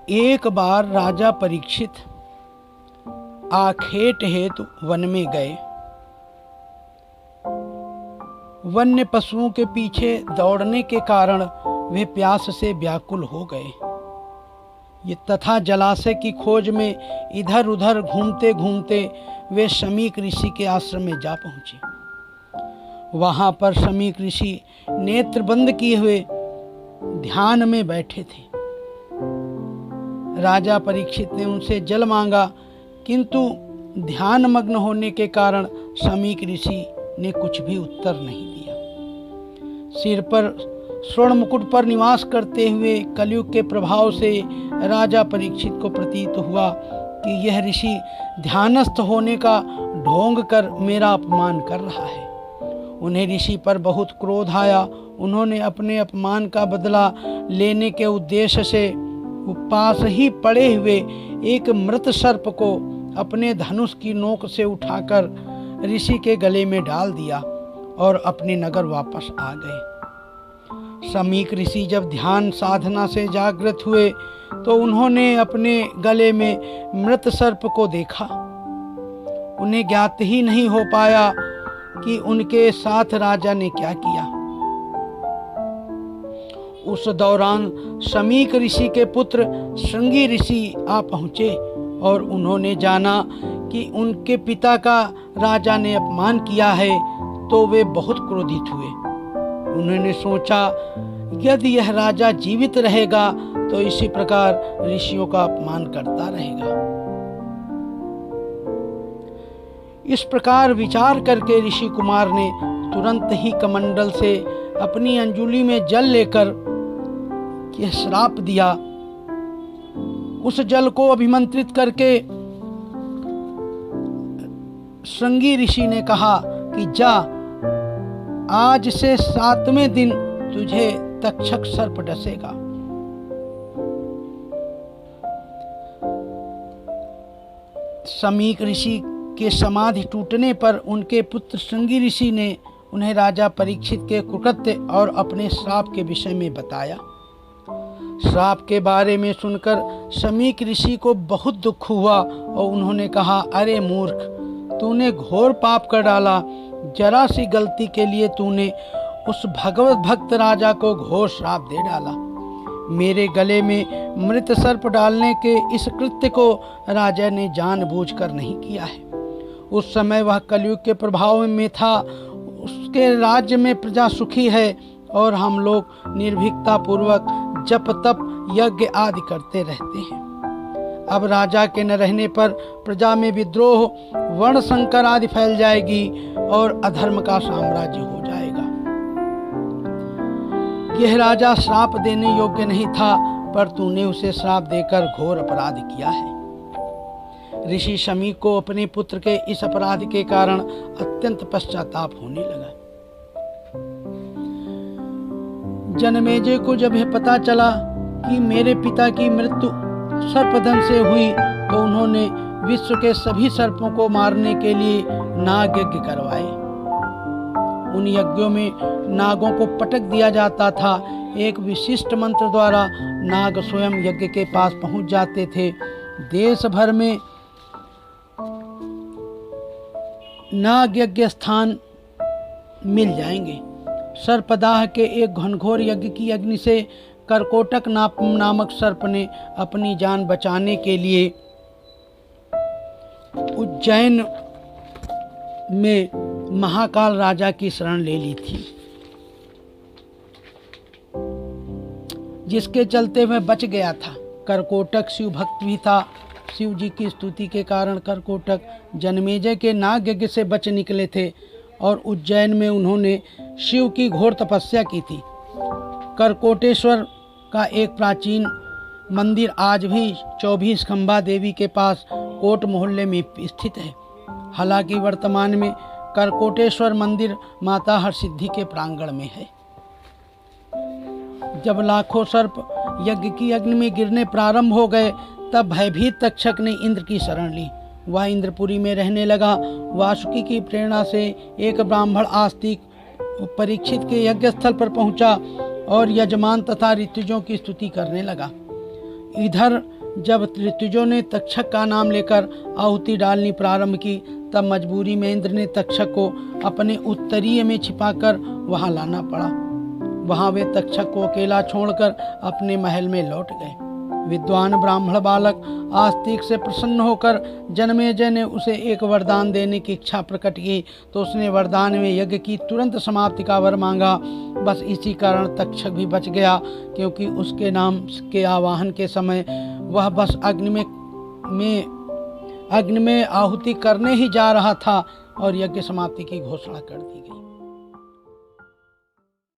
एक बार राजा परीक्षित आखेट हेतु वन में गए। वन्य पशुओं के पीछे दौड़ने के कारण वे प्यास से व्याकुल हो गए। ये तथा जलाशय की खोज में इधर उधर घूमते घूमते वे शमीक ऋषि के आश्रम में जा पहुंचे। वहां पर शमीक ऋषि नेत्र बंद किए हुए ध्यान में बैठे थे। राजा परीक्षित ने उनसे जल मांगा, किंतु ध्यान मग्न होने के कारण शमीक ऋषि ने कुछ भी उत्तर नहीं दिया। सिर पर स्वर्ण मुकुट पर निवास करते हुए कलयुग के प्रभाव से राजा परीक्षित को प्रतीत हुआ कि यह ऋषि ध्यानस्थ होने का ढोंग कर मेरा अपमान कर रहा है। उन्हें ऋषि पर बहुत क्रोध आया। उन्होंने अपने अपमान का बदला लेने के उद्देश्य से पास ही पड़े हुए एक मृत सर्प को अपने धनुष की नोक से उठाकर ऋषि के गले में डाल दिया और अपने नगर वापस आ गए। शमीक ऋषि जब ध्यान साधना से जागृत हुए तो उन्होंने अपने गले में मृत सर्प को देखा। उन्हें ज्ञात ही नहीं हो पाया कि उनके साथ राजा ने क्या किया। उस दौरान शमीक ऋषि के पुत्र श्रृंगी ऋषि आ पहुँचे और उन्होंने जाना कि उनके पिता का राजा ने अपमान किया है, तो वे बहुत क्रोधित हुए। उन्होंने सोचा, यदि यह राजा जीवित रहेगा तो इसी प्रकार ऋषियों का अपमान करता रहेगा। इस प्रकार विचार करके ऋषि कुमार ने तुरंत ही कमंडल से अपनी अंजुली में जल लेकर यह श्राप दिया। उस जल को अभिमंत्रित करके श्रृंगी ऋषि ने कहा कि जा, आज से 7वें दिन तुझे तक्षक सर्प डसेगा। शमीक ऋषि के समाधि टूटने पर उनके पुत्र श्रृंगी ऋषि ने उन्हें राजा परीक्षित के कुकृत्य और अपने श्राप के विषय में बताया। श्राप के बारे में सुनकर शमीक ऋषि को बहुत दुख हुआ और उन्होंने कहा, अरे मूर्ख, तूने घोर पाप कर डाला। जरा सी गलती के लिए तूने उस भगवत भक्त राजा को घोर श्राप दे डाला। मेरे गले में मृत सर्प डालने के इस कृत्य को राजा ने जानबूझकर नहीं किया है। उस समय वह कलयुग के प्रभाव में था। उसके राज्य में प्रजा सुखी है और हम लोग निर्भीकता पूर्वक जप तप यज्ञ आदि करते रहते हैं। अब राजा के न रहने पर प्रजा में विद्रोह, वर्ण संकर आदि फैल जाएगी और अधर्म का साम्राज्य हो जाएगा। यह राजा श्राप देने योग्य नहीं था, पर तूने उसे श्राप देकर घोर अपराध किया है। ऋषि शमीक को अपने पुत्र के इस अपराध के कारण अत्यंत पश्चाताप होने लगा। जनमेजय को जब यह पता चला कि मेरे पिता की मृत्यु सर्पदंश से हुई, तो उन्होंने विश्व के सभी सर्पों को मारने के लिए नाग यज्ञ करवाए। उन यज्ञों में नागों को पटक दिया जाता था। एक विशिष्ट मंत्र द्वारा नाग स्वयं यज्ञ के पास पहुंच जाते थे। देश भर में नाग यज्ञ स्थान मिल जाएंगे। सर्पदाह के एक घनघोर यज्ञ की अग्नि से करकोटक नामक सर्प ने अपनी जान बचाने के लिए उज्जैन में महाकाल राजा की शरण ले ली थी, जिसके चलते वह बच गया था। करकोटक शिव भक्त भी था। शिव जी की स्तुति के कारण करकोटक जनमेजय के नाग यज्ञ से बच निकले थे और उज्जैन में उन्होंने शिव की घोर तपस्या की थी। करकोटेश्वर का एक प्राचीन मंदिर आज भी 24 खंबा देवी के पास कोट मोहल्ले में स्थित है। हालांकि वर्तमान में करकोटेश्वर मंदिर माता हरसिद्धि के प्रांगण में है। जब लाखों सर्प यज्ञ की अग्नि में गिरने प्रारंभ हो गए, तब भयभीत तक्षक ने इंद्र की शरण ली। वह इंद्रपुरी में रहने लगा। वासुकी की प्रेरणा से एक ब्राह्मण आस्तिक परीक्षित के यज्ञ स्थल पर पहुंचा और यजमान तथा ऋतुजों की स्तुति करने लगा। इधर जब ऋतुजों ने तक्षक का नाम लेकर आहुति डालनी प्रारंभ की, तब मजबूरी में इंद्र ने तक्षक को अपने उत्तरीय में छिपाकर वहां लाना पड़ा। वहां वे तक्षक को अकेला छोड़कर अपने महल में लौट गए। विद्वान ब्राह्मण बालक आस्तिक से प्रसन्न होकर जनमेजय ने उसे एक वरदान देने की इच्छा प्रकट की, तो उसने वरदान में यज्ञ की तुरंत समाप्ति का वर मांगा। बस इसी कारण तक्षक भी बच गया, क्योंकि उसके नाम के आवाहन के समय वह बस अग्नि में आहुति करने ही जा रहा था और यज्ञ समाप्ति की घोषणा कर दी गई।